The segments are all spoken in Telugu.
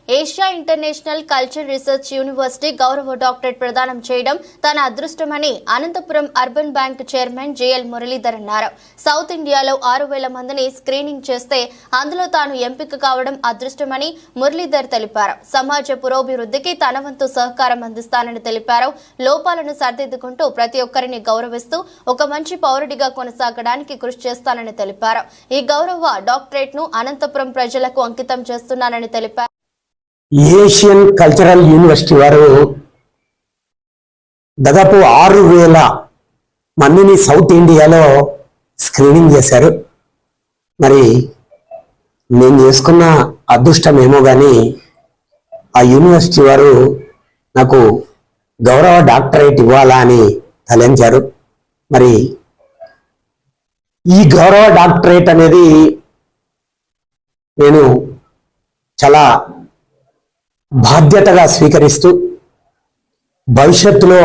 Asia international culture research university గౌరవ డాక్టరేట్ ప్రదానం చేయడం తన అదృష్టమని Anantapuram urban bank chairman JL Muralidhar అన్నారు. సౌత్ ఇండియాలో 6,000 మందిని స్క్రీనింగ్ చేస్తే అందులో తాను ఎంపిక కావడం అదృష్టమని మురళీధర్ తెలిపారు. సమాజ పురోభివృద్ధికి తన వంతు సహకారం అందిస్తానని తెలిపారు. లోపాలను సరిదిద్దుకుంటూ ప్రతి ఒక్కరిని గౌరవిస్తూ ఒక మంచి పౌరుడిగా కొనసాగడానికి కృషి చేస్తానని తెలిపారు. ఈ గౌరవ డాక్టరేట్ ను అనంతపురం ప్రజలకు అంకితం చేస్తున్నానని తెలిపారు. ఏషియన్ కల్చరల్ యూనివర్సిటీ వారు దాదాపు 6,000 మందిని సౌత్ ఇండియాలో స్క్రీనింగ్ చేశారు. మరి నేను చేసుకున్న అదృష్టమేమో కానీ ఆ యూనివర్సిటీ వారు నాకు గౌరవ డాక్టరేట్ ఇవ్వాలా అని తలంచారు. మరి ఈ గౌరవ డాక్టరేట్ అనేది నేను చాలా బాధ్యతగా స్వీకరిస్తూ భవిష్యత్తులో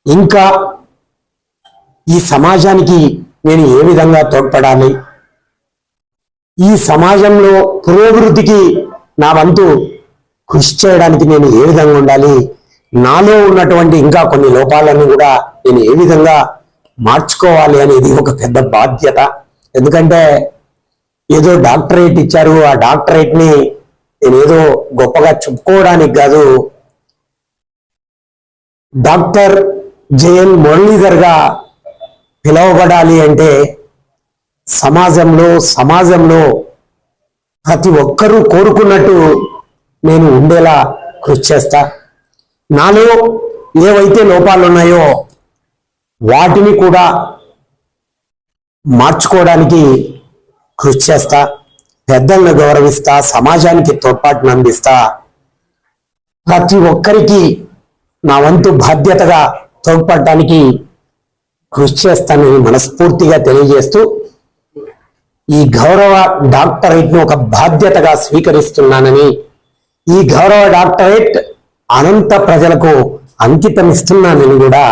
ఇంకా ఈ సమాజానికి నేను ఏ విధంగా తోడ్పడాలి, ఈ సమాజంలో పురోభివృద్ధికి నా వంతు కృషి చేయడానికి నేను ఏ విధంగా ఉండాలి, నాలో ఉన్నటువంటి ఇంకా కొన్ని లోపాలను కూడా నేను ఏ విధంగా మార్చుకోవాలి అనేది ఒక పెద్ద బాధ్యత. ఎందుకంటే ఏదో డాక్టరేట్ ఇచ్చారు, ఆ డాక్టరేట్ని నేను ఏదో గొప్పగా చెప్పుకోవడానికి కాదు, డాక్టర్ జేఎల్ మురళీధర్ గా పిలువబడాలి అంటే సమాజంలో ప్రతి ఒక్కరూ కోరుకున్నట్టు నేను ఉండేలా కృషి చేస్తా. నాలో ఏవైతే లోపాలు ఉన్నాయో వాటిని కూడా మార్చుకోవడానికి కృషి చేస్తా. పెద్దలను గౌరవిస్తా, సమాజానికి తోడ్పాటును అందిస్తా, ప్రతి ఒక్కరికి నా వంతు బాధ్యతగా తోడ్పడటానికి కృషి చేస్తానని మనస్ఫూర్తిగా తెలియజేస్తూ ఈ గౌరవ డాక్టరేట్ను ఒక బాధ్యతగా స్వీకరిస్తున్నానని, ఈ గౌరవ డాక్టరేట్ అనంత ప్రజలకు అంకితం ఇస్తున్నానని కూడా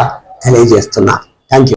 తెలియజేస్తున్నా. Thank you.